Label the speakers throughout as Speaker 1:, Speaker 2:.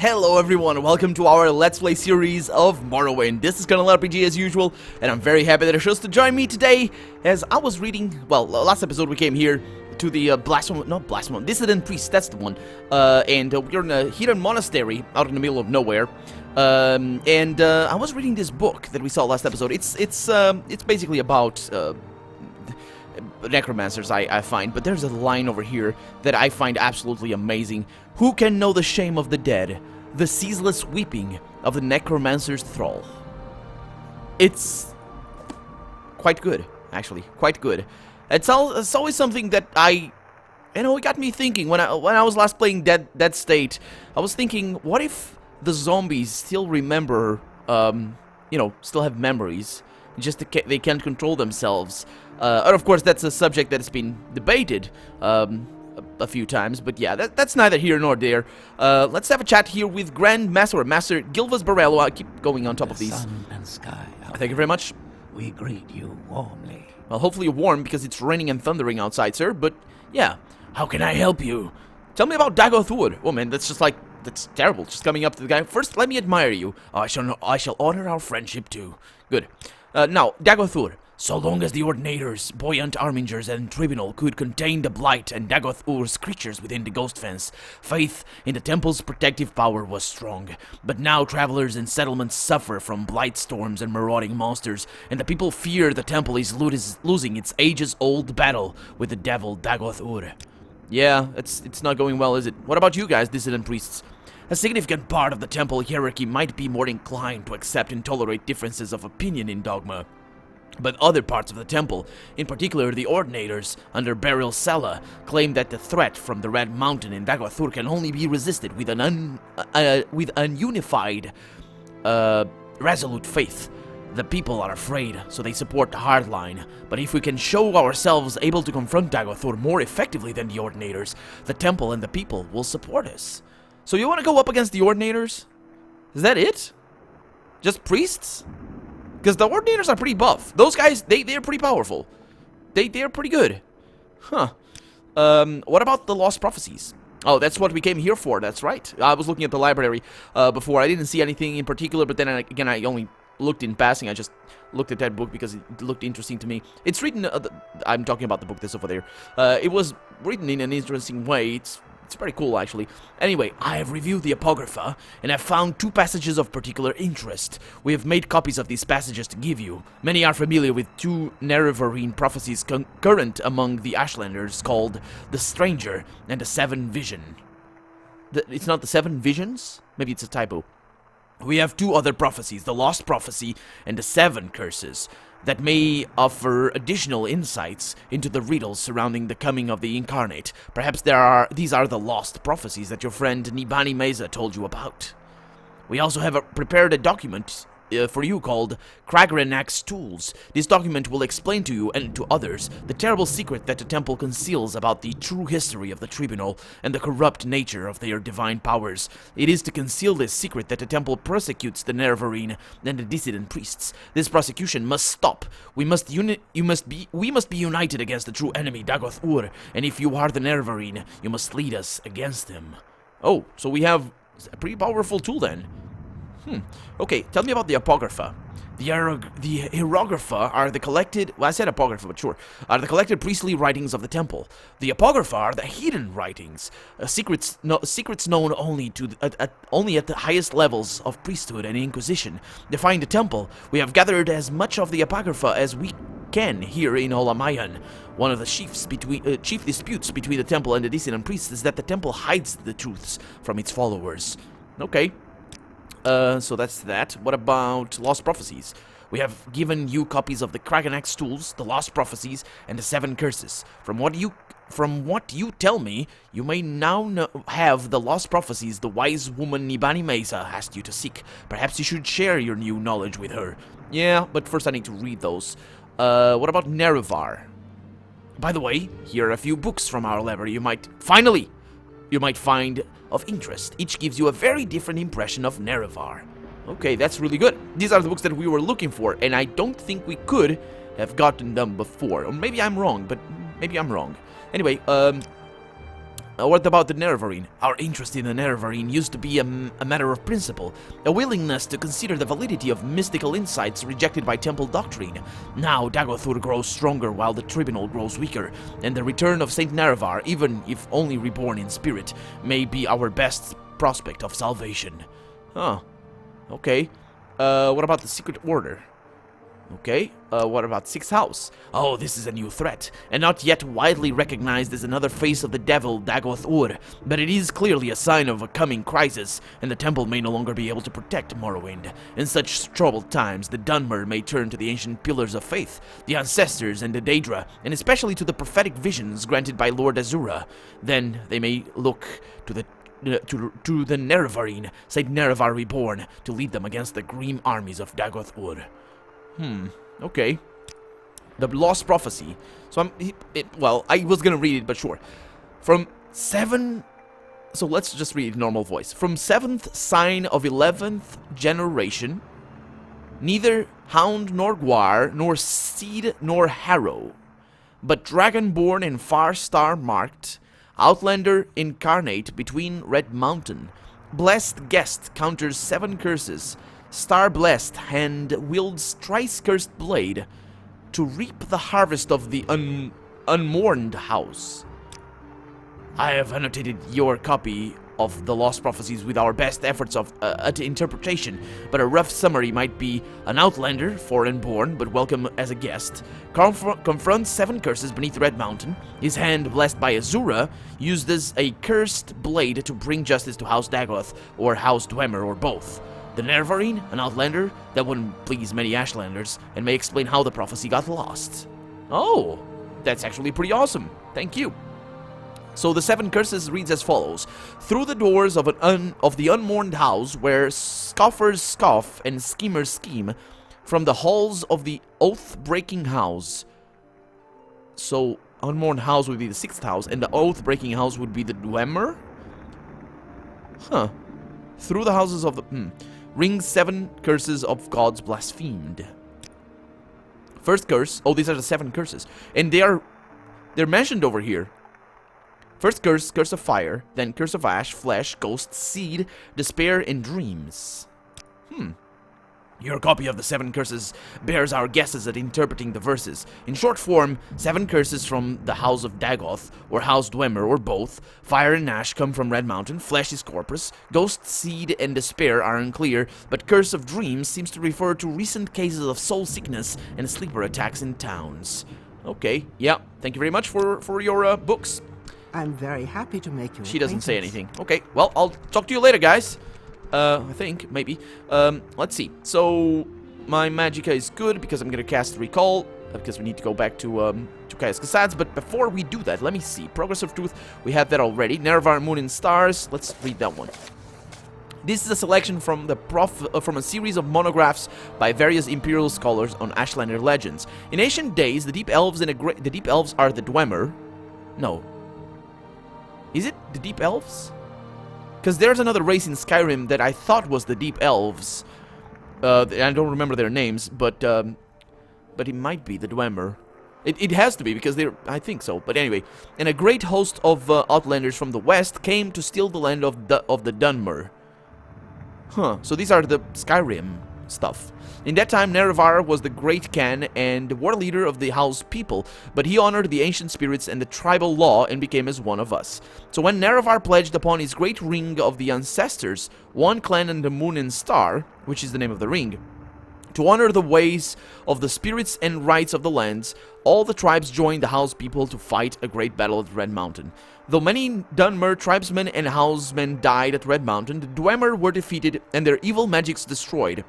Speaker 1: Hello everyone, welcome to our Let's Play series of Morrowind. This is Colonel RPG as usual, and I'm very happy that you chose to join me today, as I was reading, well, last episode we came here to the Dissident Priest, that's the one, and we're in a hidden monastery out in the middle of nowhere, I was reading this book that we saw last episode. It's basically about, necromancers, I find, but there's a line over here that I find absolutely amazing. Who can know the shame of the dead, the ceaseless weeping of the necromancer's thrall? It's quite good, actually, quite good. It's always something that it got me thinking when I was last playing Dead State. I was thinking, what if the zombies still remember, still have memories, just they can't control themselves. And of course, that's a subject that's been debated a few times, but yeah, that's neither here nor there. Let's have a chat here with Master Gilas Barell. I keep going on top of these.
Speaker 2: Sun and sky.
Speaker 1: Thank you very much.
Speaker 2: We greet you warmly.
Speaker 1: Well, hopefully you're warm because it's raining and thundering outside, sir. But yeah, how can I help you? Tell me about Dagothur. Oh man, that's terrible. Just coming up to the guy. First, let me admire you. I shall honor our friendship too. Good. Now, Dagothur. So long as the Ordinators, buoyant armingers, and Tribunal could contain the Blight and Dagothur's creatures within the Ghost Fence, faith in the Temple's protective power was strong. But now travelers and settlements suffer from blight storms and marauding monsters, and the people fear the Temple is losing its ages-old battle with the devil Dagothur. Yeah, it's not going well, is it? What about you guys, dissident priests? A significant part of the Temple hierarchy might be more inclined to accept and tolerate differences of opinion in dogma. But other parts of the temple, in particular the Ordinators under Barell claim that the threat from the Red Mountain in Dagothur can only be resisted with an unified, resolute faith. The people are afraid, so they support the hardline. But if we can show ourselves able to confront Dagothur more effectively than the Ordinators, the temple and the people will support us. So you want to go up against the Ordinators? Is that it? Just priests? Because the Ordinators are pretty buff. Those guys, they're pretty powerful. They're pretty good. Huh. What about the Lost Prophecies? Oh, that's what we came here for, that's right. I was looking at the library before. I didn't see anything in particular, but then again, I only looked in passing. I just looked at that book because it looked interesting to me. It's written, I'm talking about the book that's over there. It was written in an interesting way. It's pretty cool, actually. Anyway, I have reviewed the Apocrypha, and have found two passages of particular interest. We have made copies of these passages to give you. Many are familiar with two Nerevarine prophecies current among the Ashlanders called The Stranger and The Seven Vision. It's not The Seven Visions? Maybe it's a typo. We have two other prophecies, the Lost Prophecy and the Seven Curses, that may offer additional insights into the riddles surrounding the coming of the Incarnate. Perhaps these are the lost prophecies that your friend Nibani Mesa told you about. We also have prepared a document for you called Kagrenac's Tools. This document will explain to you and to others the terrible secret that the Temple conceals about the true history of the Tribunal and the corrupt nature of their divine powers. It is to conceal this secret that the Temple persecutes the Nerevarine and the dissident priests. This prosecution must stop. We must be united against the true enemy, Dagothur, and if you are the Nerevarine, you must lead us against him. Oh, so we have a pretty powerful tool then. Okay, tell me about the Apocrypha. The Hieroglypha are the collected, well, I said Apocrypha, but sure, are the collected priestly writings of the Temple. The Apocrypha are the hidden writings, secrets known only at the highest levels of priesthood and inquisition. Defying the Temple, we have gathered as much of the Apocrypha as we can here in Olamayan. One of the chief disputes between the Temple and the dissident priests is that the Temple hides the truths from its followers. Okay. So that's that. What about Lost Prophecies? We have given you copies of the Kagrenac's Tools, the Lost Prophecies, and the Seven Curses. From what you tell me, you may now have the Lost Prophecies the wise woman Nibani Mesa asked you to seek. Perhaps you should share your new knowledge with her. Yeah, but first I need to read those. What about Nerevar? By the way, here are a few books from our library you might find of interest. Each gives you a very different impression of Nerevar. Okay, that's really good. These are the books that we were looking for, and I don't think we could have gotten them before. Or maybe I'm wrong, but maybe I'm wrong. Anyway, What about the Nerevarine? Our interest in the Nerevarine used to be a matter of principle, a willingness to consider the validity of mystical insights rejected by temple doctrine. Now Dagothur grows stronger while the tribunal grows weaker, and the return of Saint Nerevar, even if only reborn in spirit, may be our best prospect of salvation. Huh. Okay. What about the Secret Order? Okay, what about Sixth House? Oh, this is a new threat, and not yet widely recognized as another face of the devil, Dagoth-Ur, but it is clearly a sign of a coming crisis, and the temple may no longer be able to protect Morrowind. In such troubled times, the Dunmer may turn to the ancient pillars of faith, the ancestors and the Daedra, and especially to the prophetic visions granted by Lord Azura. Then they may look to the Nerevarine, Saint Nerevar reborn, to lead them against the grim armies of Dagoth-Ur. Okay. The Lost Prophecy. So well, I was gonna read it, but sure. So let's just read normal voice. From 7th sign of 11th generation, neither hound nor guar, nor seed nor harrow, but dragonborn and far star marked, outlander incarnate between Red Mountain, blessed guest counters 7 curses, star-blessed hand wields thrice-cursed blade to reap the harvest of the unmourned house. I have annotated your copy of the Lost Prophecies with our best efforts at interpretation, but a rough summary might be: an outlander, foreign-born, but welcome as a guest, confronts 7 curses beneath Red Mountain, his hand blessed by Azura, used as a cursed blade to bring justice to House Dagoth, or House Dwemer, or both. The Nerevarine, an outlander, that wouldn't please many Ashlanders, and may explain how the prophecy got lost. Oh, that's actually pretty awesome. Thank you. So the 7 curses reads as follows: through the doors of the unmourned house, where scoffers scoff and schemers scheme, from the halls of the oath-breaking house. So unmourned house would be the 6th house, and the oath-breaking house would be the Dwemer? Huh. Through the houses of the... rings 7 curses of gods blasphemed. First curse... Oh, these are the 7 curses. And they're mentioned over here. First curse, curse of fire. Then curse of ash, flesh, ghost, seed, despair, and dreams. Your copy of the 7 curses bears our guesses at interpreting the verses. In short form, 7 curses from the House of Dagoth, or House Dwemer, or both. Fire and ash come from Red Mountain, flesh is corpus, ghost, seed, and despair are unclear, but curse of dreams seems to refer to recent cases of soul sickness and sleeper attacks in towns. Okay, yeah, thank you very much for your books.
Speaker 3: I'm very happy to make you.
Speaker 1: She doesn't say anything. Okay, well, I'll talk to you later, guys. I think, maybe. Let's see. So, my magicka is good because I'm gonna cast Recall, because we need to go back to Caius Cassades. But before we do that, let me see. Progress of Truth, we had that already. Nerevar, Moon, and Stars. Let's read that one. This is a selection from from a series of monographs by various imperial scholars on Ashlander legends. In ancient days, the Deep Elves the Deep Elves are the Dwemer. No. Is it the Deep Elves? Because there's another race in Skyrim that I thought was the Deep Elves. I don't remember their names, but it might be the Dwemer. It has to be, because I think so. But anyway, and a great host of outlanders from the west came to steal the land of the Dunmer. Huh, so these are the Skyrim stuff. In that time, Nerevar was the great Khan and war leader of the house people, but he honored the ancient spirits and the tribal law and became as one of us. So when Nerevar pledged upon his great ring of the ancestors, one clan and the moon and star, which is the name of the ring, to honor the ways of the spirits and rights of the lands, all the tribes joined the house people to fight a great battle at Red Mountain. Though many Dunmer tribesmen and housemen died at Red Mountain, the Dwemer were defeated and their evil magics destroyed,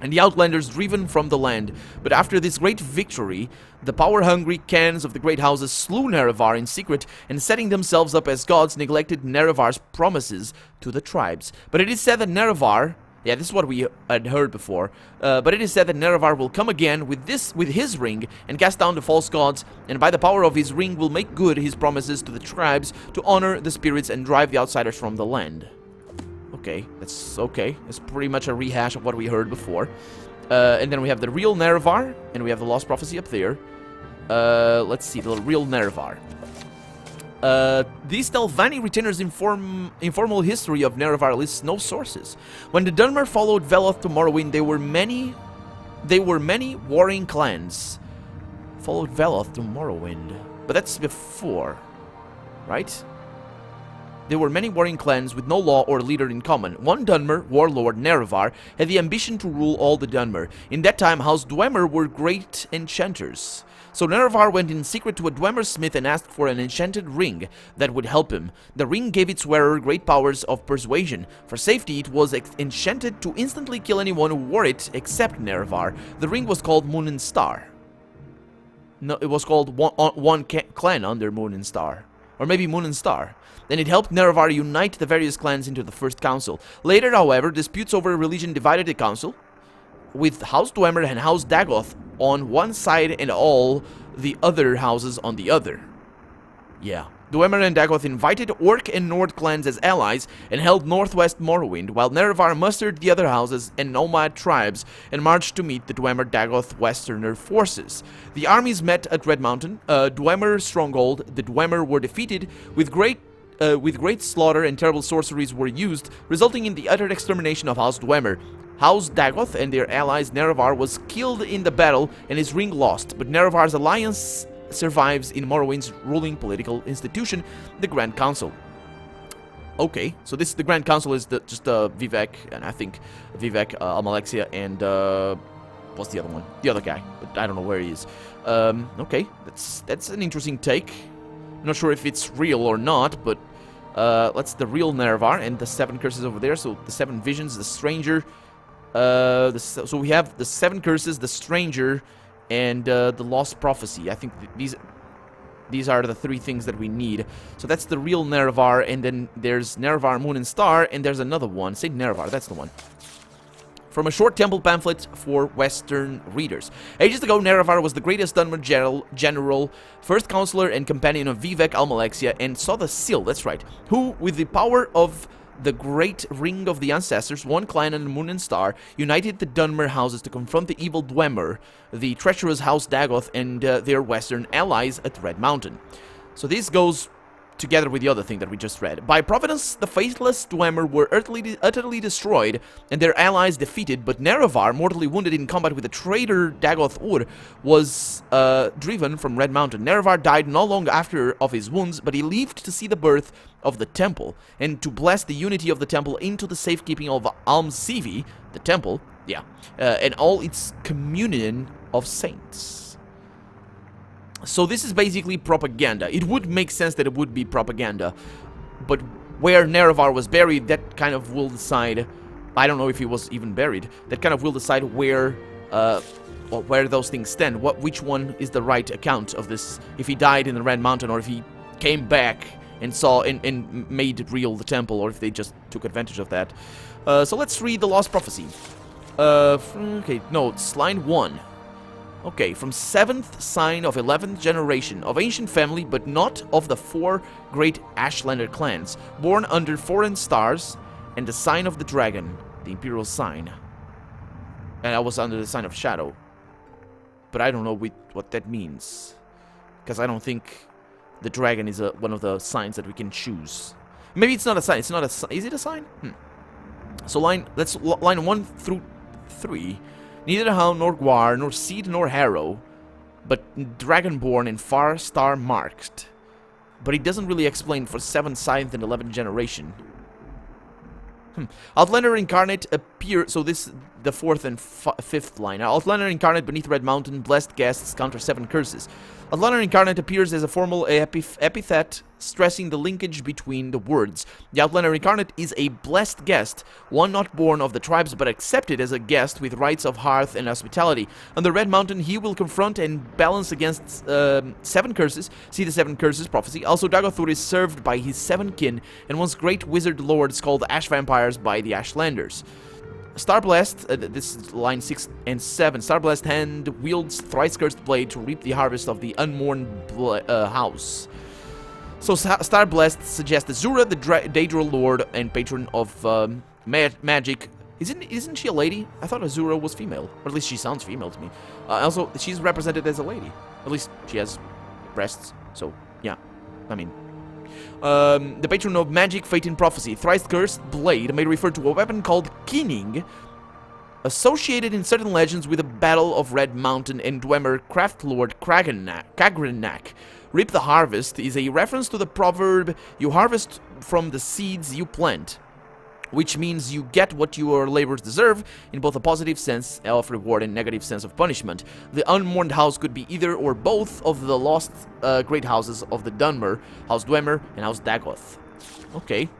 Speaker 1: and the outlanders driven from the land. But after this great victory, the power-hungry Khans of the great houses slew Nerevar in secret, and setting themselves up as gods, neglected Nerevar's promises to the tribes. But it is said that Nerevar... Yeah, this is what we had heard before. But it is said that Nerevar will come again with his ring and cast down the false gods, and by the power of his ring will make good his promises to the tribes to honor the spirits and drive the outsiders from the land. Okay, that's okay. It's pretty much a rehash of what we heard before. And then we have the real Nerevar, and we have the Lost Prophecy up there. Let's see, the real Nerevar. These Telvanni retainers' informal history of Nerevar lists no sources. When the Dunmer followed Veloth to Morrowind, there were many warring clans. Followed Veloth to Morrowind. But that's before, right? There were many warring clans with no law or leader in common. One Dunmer, warlord Nerevar, had the ambition to rule all the Dunmer. In that time, House Dwemer were great enchanters. So Nerevar went in secret to a Dwemer smith and asked for an enchanted ring that would help him. The ring gave its wearer great powers of persuasion. For safety, it was enchanted to instantly kill anyone who wore it except Nerevar. The ring was called Moon and Star. No, it was called one clan under Moon and Star. Or maybe Moon and Star. Then it helped Nerevar unite the various clans into the first council. Later, however, disputes over religion divided the council, with House Dwemer and House Dagoth on one side and all the other houses on the other. Yeah. Dwemer and Dagoth invited Orc and Nord clans as allies and held northwest Morrowind, while Nerevar mustered the other houses and nomad tribes and marched to meet the Dwemer-Dagoth Westerner forces. The armies met at Red Mountain, Dwemer stronghold. The Dwemer were defeated with great slaughter, and terrible sorceries were used, resulting in the utter extermination of House Dwemer. House Dagoth and their allies Nerevar was killed in the battle and his ring lost, but Nerevar's alliance survives in Morrowind's ruling political institution, the Grand Council. Okay, so the Grand Council is just Vivek, and I think Vivek, Almalexia, and what's the other one? The other guy, but I don't know where he is. Okay, that's an interesting take. I'm not sure if it's real or not, but that's the real Nerevar and the 7 curses over there. So the 7 visions, the stranger. So we have the 7 curses, the stranger, and the lost prophecy. I think these are the 3 things that we need. So that's the real Nerevar, and then there's Nerevar, Moon and Star, and there's another one, Saint Nerevar. That's the one. From a short temple pamphlet for Western readers. Ages ago, Nerevar was the greatest Dunmer general, first counselor and companion of Vivek Almalexia, and saw the seal, that's right, who, with the power of the great ring of the ancestors, one clan and Moon and Star, united the Dunmer houses to confront the evil Dwemer, the treacherous House Dagoth, and their western allies at Red Mountain. So this goes together with the other thing that we just read. By providence, the faithless Dwemer were utterly destroyed and their allies defeated, but Nerevar, mortally wounded in combat with the traitor Dagoth Ur, was driven from Red Mountain. Nerevar died not long after of his wounds, but he lived to see the birth of the temple, and to bless the unity of the temple into the safekeeping of Almsivi, the temple, and all its communion of saints. So this is basically propaganda. It would make sense that it would be propaganda, but where Nerevar was buried, that kind of will decide. I don't know if he was even buried. That kind of will decide where those things stand. Which one is the right account of this? If he died in the Red Mountain, or if he came back and saw and made real the temple, or if they just took advantage of that. So let's read the Lost Prophecy. Okay, no, it's line 1. Okay, from 7th sign of 11th generation, of ancient family, but not of the 4 great Ashlander clans, born under foreign stars, and the sign of the dragon, the imperial sign. And I was under the sign of shadow. But I don't know what that means. Because I don't think the dragon is one of the signs that we can choose. Maybe it's not a sign. It's not a sign. Is it a sign? So line 1 through 3. Neither Hound, nor Gwar, nor Seed, nor Harrow, but Dragonborn and Far Star marked. But he doesn't really explain for 7th, 7th, and 11th generation. Outlander Incarnate appear. So this the 4th and 5th line. Outlander Incarnate beneath Red Mountain, blessed guests counter 7 curses. Outlander Incarnate appears as a formal epithet stressing the linkage between the words. The Outlander Incarnate is a blessed guest, one not born of the tribes but accepted as a guest with rights of hearth and hospitality. On the Red Mountain, he will confront and balance against 7 curses. See the 7 curses prophecy. Also, Dagoth Ur is served by his 7 kin and once great wizard lords called Ash Vampires by the Ashlanders. Starblast, this is line 6 and 7. Starblast hand wields thrice cursed blade to reap the harvest of the unmourned house. So Starblast suggests Azura, the Daedral Lord and patron of magic. Isn't she a lady? I thought Azura was female, or at least she sounds female to me. Also, she's represented as a lady. At least she has breasts. So yeah, I mean, The patron of magic, fate, and prophecy. Thrice cursed blade may refer to a weapon called keening, associated in certain legends with the Battle of Red Mountain and Dwemer craft lord Kagrenac. Reap the harvest is a reference to the proverb, you harvest from the seeds you plant, which means you get what your labors deserve in both a positive sense of reward and negative sense of punishment. The unmourned house could be either or both of the lost great houses of the Dunmer, House Dwemer and House Dagoth. Okay.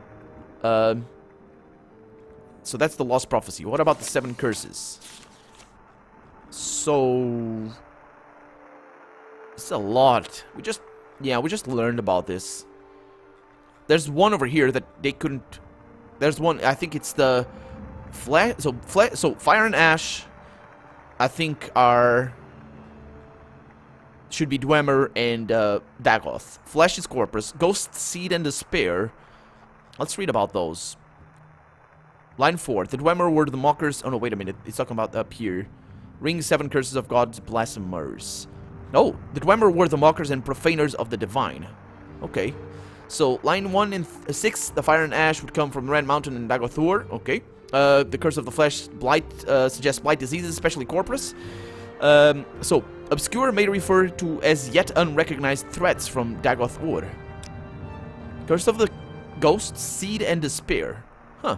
Speaker 1: So that's the lost prophecy. What about the 7 curses? So it's a lot. We just learned about this. There's one over here that they couldn't. There's one. I think it's the so fire and ash. I think should be Dwemer and Dagoth. Flesh is Corpus. Ghost, Seed, and Despair. Let's read about those. Line 4. The Dwemer were the mockers. Oh no, wait a minute. It's talking about up here. Ring 7 curses of God's blasphemers. Oh, the Dwemer were the mockers and profaners of the divine. Okay. So, line 1 and 6, the fire and ash would come from Red Mountain and Dagothur. Okay. The curse of the flesh, blight, suggests blight diseases, especially corpus. So, obscure may refer to as yet unrecognized threats from Dagothur. Curse of the ghost, seed, and despair. Huh.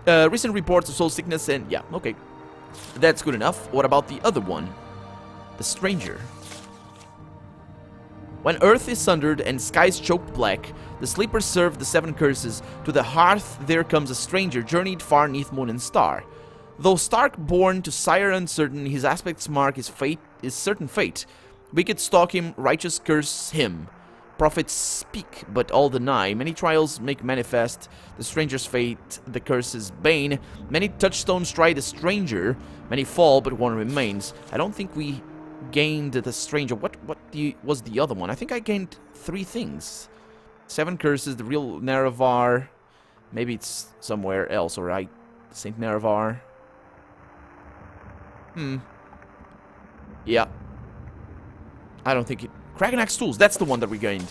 Speaker 1: Recent reports of soul sickness and... yeah, okay. That's good enough. What about the other one? The stranger. When earth is sundered and skies choked black, the sleepers serve the 7 curses. To the hearth there comes a stranger, journeyed far neath moon and star. Though stark born to sire uncertain, his aspect's mark is certain fate. Wicked stalk him, righteous curse him. Prophets speak, but all deny. Many trials make manifest the stranger's fate, the curse's bane. Many touchstones try the stranger, many fall, but one remains. I don't think we gained the stranger. What was the other one? I think I gained 3 things. 7 curses, the real Nerevar. Maybe it's somewhere else, alright? Saint Nerevar. Yeah. I don't think it... Kragenak's tools, that's the one that we gained.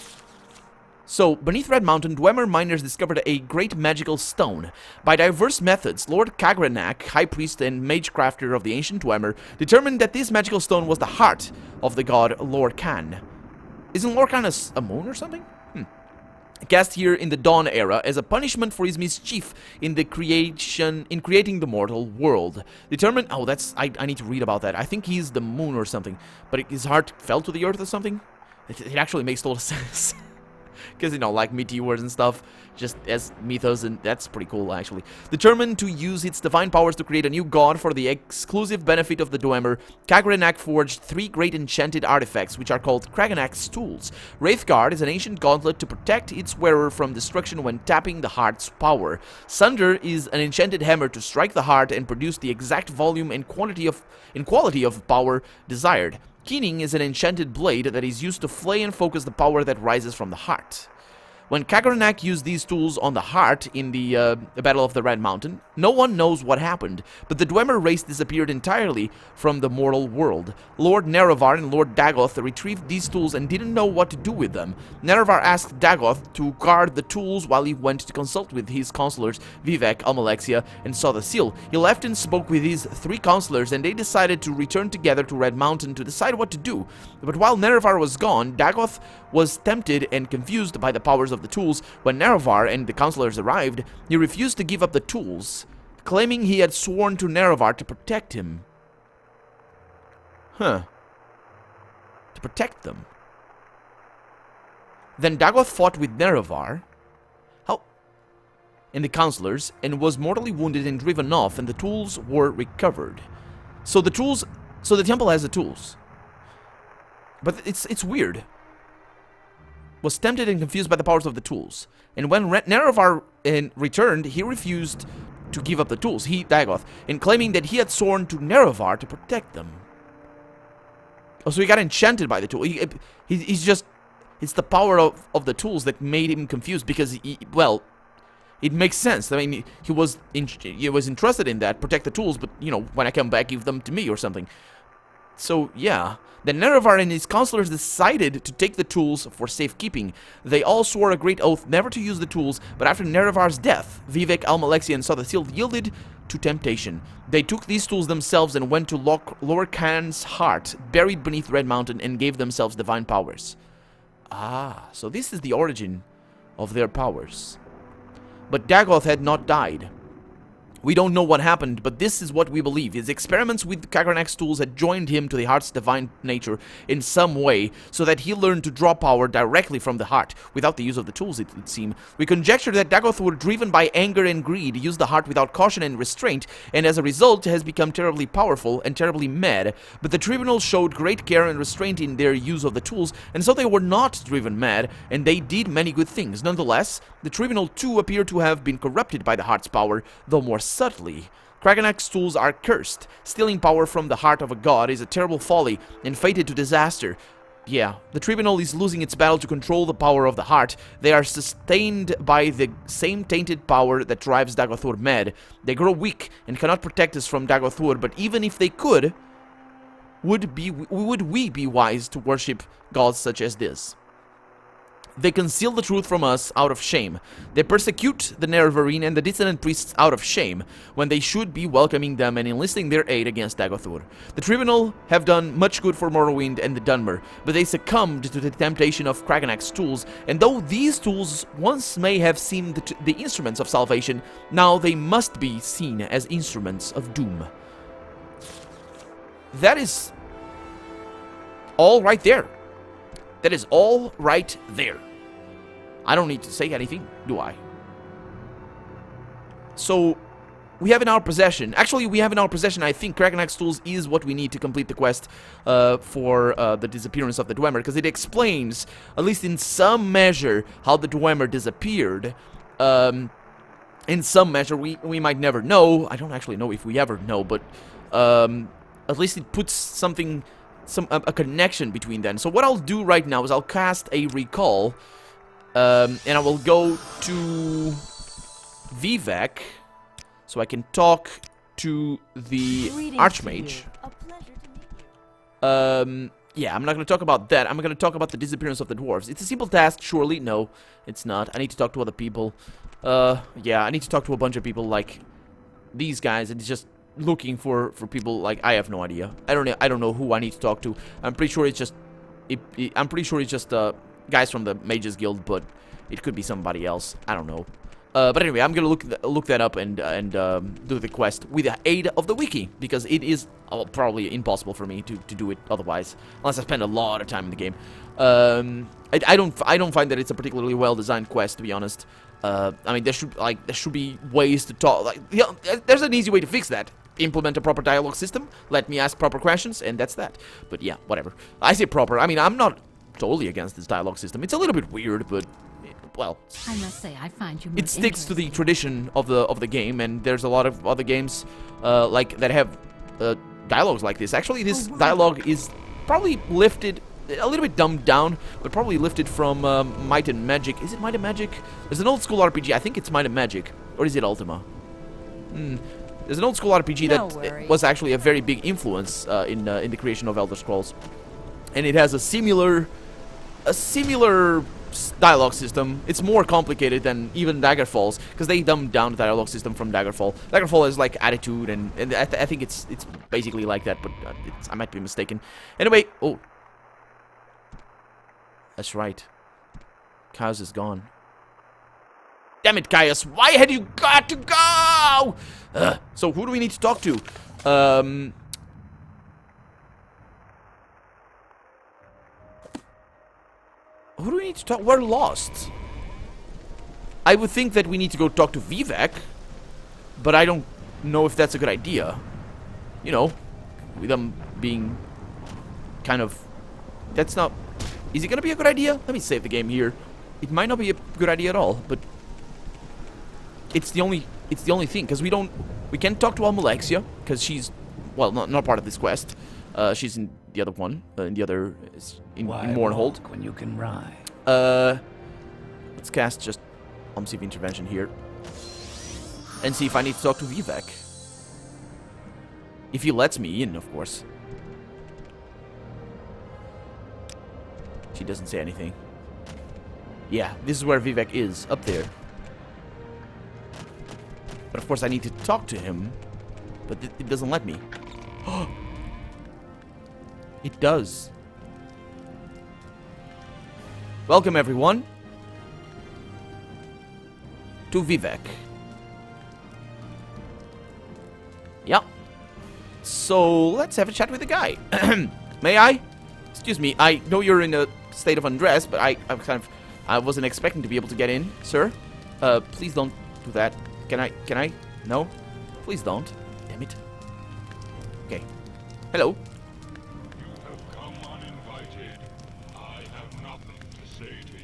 Speaker 1: So, beneath Red Mountain, Dwemer miners discovered a great magical stone. By diverse methods, Lord Kagrenac, High Priest and Mage Crafter of the ancient Dwemer, determined that this magical stone was the heart of the god Lorcan. Isn't Lorcan a moon or something? Cast here in the Dawn era as a punishment for his mischief in creating the mortal world. Determined... oh, that's... I need to read about that. I think he's the moon or something. But his heart fell to the earth or something? It actually makes total sense. Because, you know, like meteors and stuff, just as mythos, and that's pretty cool, actually. Determined to use its divine powers to create a new god for the exclusive benefit of the Dwemer, Kagrenac forged 3 great enchanted artifacts, which are called Kragenac's tools. Wraithguard is an ancient gauntlet to protect its wearer from destruction when tapping the heart's power. Sunder is an enchanted hammer to strike the heart and produce the exact volume and quality of power desired. Keening is an enchanted blade that is used to flay and focus the power that rises from the heart. When Kagrenac used these tools on the heart in the Battle of the Red Mountain, no one knows what happened, but the Dwemer race disappeared entirely from the mortal world. Lord Nerevar and Lord Dagoth retrieved these tools and didn't know what to do with them. Nerevar asked Dagoth to guard the tools while he went to consult with his counselors, Vivek, Almalexia, and saw the seal. He left and spoke with his 3 counselors, and they decided to return together to Red Mountain to decide what to do. But while Nerevar was gone, Dagoth was tempted and confused by the powers of the tools. When Nerevar and the counselors arrived, he refused to give up the tools, claiming he had sworn to Nerevar to protect him. To protect them. Then Dagoth fought with Nerevar and the counselors, and was mortally wounded and driven off, and the tools were recovered. So the temple has the tools. But it's weird. Was tempted and confused by the powers of the tools. And when Nerevar returned, he refused to give up the tools, Dagoth, and claiming that he had sworn to Nerevar to protect them. Oh, so he got enchanted by the tool. He's just... it's the power of the tools that made him confused, because, well, it makes sense. I mean, he was interested in that, protect the tools, but, you know, when I come back, give them to me or something. So, yeah. Then Nerevar and his counselors decided to take the tools for safekeeping. They all swore a great oath never to use the tools, but after Nerevar's death, Vivek, Almalexia, and Sothasil yielded to temptation. They took these tools themselves and went to Lorcan's heart, buried beneath Red Mountain, and gave themselves divine powers. Ah, so this is the origin of their powers. But Dagoth had not died. We don't know what happened, but this is what we believe. His experiments with Kagrenac's tools had joined him to the heart's divine nature in some way, so that he learned to draw power directly from the heart, without the use of the tools, it would seem. We conjecture that Dagoth were driven by anger and greed, used the heart without caution and restraint, and as a result has become terribly powerful and terribly mad. But the tribunal showed great care and restraint in their use of the tools, and so they were not driven mad, and they did many good things. Nonetheless, the tribunal too appear to have been corrupted by the heart's power, though more subtly. Kagrenac's tools are cursed. Stealing power from the heart of a god is a terrible folly and fated to disaster. Yeah, the tribunal is losing its battle to control the power of the heart. They are sustained by the same tainted power that drives Dagothur mad. They grow weak and cannot protect us from Dagothur, but even if they could, would we be wise to worship gods such as this? They conceal the truth from us out of shame. They persecute the Nerevarine and the dissident priests out of shame, when they should be welcoming them and enlisting their aid against Dagothur. The tribunal have done much good for Morrowind and the Dunmer, but they succumbed to the temptation of Kagrenac's tools, and though these tools once may have seemed the instruments of salvation, now they must be seen as instruments of doom. That is all right there. That is all right there. I don't need to say anything, do I? So, we have in our possession... Actually, we have in our possession, I think, Kagrenac's tools is what we need to complete the quest for the disappearance of the Dwemer, because it explains, at least in some measure, how the Dwemer disappeared. In some measure, we might never know. I don't actually know if we ever know, but at least it puts something... a connection between them. So what I'll do right now is I'll cast a recall, and I will go to Vivek, so I can talk to the Archmage. Yeah, I'm not going to talk about that. I'm going to talk about the disappearance of the dwarves. It's a simple task, surely. No, it's not. I need to talk to other people. Yeah, I need to talk to a bunch of people like these guys, and it's just looking for people like I have no idea. I don't know who I need to talk to. I'm pretty sure it's just guys from the Mages Guild, but it could be somebody else. I don't know. But anyway, I'm gonna look that up and do the quest with the aid of the wiki, because it is probably impossible for me to do it otherwise, unless I spend a lot of time in the game. I don't find that it's a particularly well designed quest, to be honest. I mean, there should be ways to talk. Like, yeah, there's an easy way to fix that. Implement a proper dialogue system. Let me ask proper questions, and that's that. But yeah, whatever. I say proper. I mean, I'm not totally against this dialogue system. It's a little bit weird, but well,
Speaker 4: I must say, I find you.
Speaker 1: It sticks to the tradition of the game, and there's a lot of other games like that have dialogues like this. Actually, this dialogue is probably lifted. A little bit dumbed down, but probably lifted from Might and Magic. Is it Might and Magic? There's an old school RPG. I think it's Might and Magic. Or is it Ultima? There's an old school RPG that was actually a very big influence in the creation of Elder Scrolls. And it has a similar dialogue system. It's more complicated than even Daggerfall's, because they dumbed down the dialogue system from Daggerfall. Daggerfall is like attitude, and I think it's basically like that, but I might be mistaken. Anyway, oh. That's right. Caius is gone. Damn it, Caius! Why had you got to go? So who do we need to talk to? Who do we need to talk? We're lost. I would think that we need to go talk to Vivek, but I don't know if that's a good idea. You know, with them being kind of... That's not... Is it gonna be a good idea? Let me save the game here. It might not be a good idea at all, but it's the only thing, because we can't talk to Almalexia, because she's, well, not part of this quest. She's in the other one, in Mournhold.
Speaker 2: When you can ride.
Speaker 1: Let's cast just Omsive Intervention here, and see if I need to talk to Vivek. If he lets me in, of course. She doesn't say anything. Yeah, this is where Vivek is, up there. But of course I need to talk to him. But it doesn't let me. It does. Welcome everyone to Vivek. Yeah. So let's have a chat with the guy. May I? Excuse me, I know you're in a state of undress, but I wasn't expecting to be able to get in, sir. Please don't do that. Can I? No? Please don't. Damn it. Okay. Hello.
Speaker 5: You have come uninvited. I have nothing to say to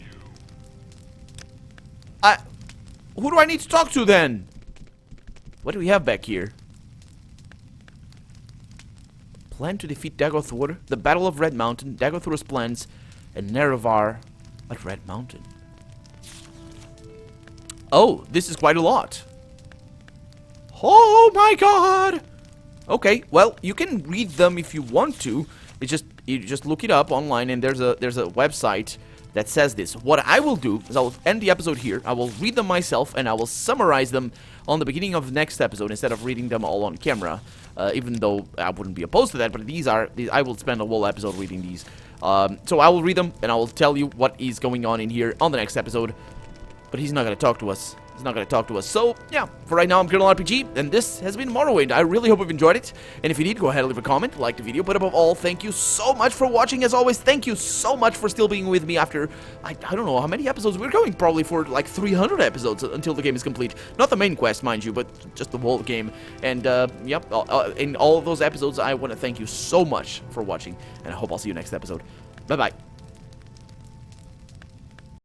Speaker 5: you.
Speaker 1: Who do I need to talk to then? What do we have back here? Plan to defeat Dagothur, the Battle of Red Mountain, Dagothur's plans, and Nerevar at Red Mountain. Oh, this is quite a lot. Oh my god! Okay, well, you can read them if you want to. You just look it up online, and there's a website that says this. What I will do is I will end the episode here. I will read them myself, and I will summarize them on the beginning of the next episode instead of reading them all on camera. Even though I wouldn't be opposed to that, but I will spend a whole episode reading these. So I will read them, and I will tell you what is going on in here on the next episode. But he's not going to talk to us. He's not going to talk to us. So, yeah, for right now, I'm Colonel RPG, and this has been Morrowind. I really hope you've enjoyed it. And if you did, go ahead and leave a comment, like the video. But above all, thank you so much for watching. As always, thank you so much for still being with me after, I don't know how many episodes we're going. Probably for like 300 episodes until the game is complete. Not the main quest, mind you, but just the whole game. And, yep, in all of those episodes, I want to thank you so much for watching. And I hope I'll see you next episode. Bye-bye.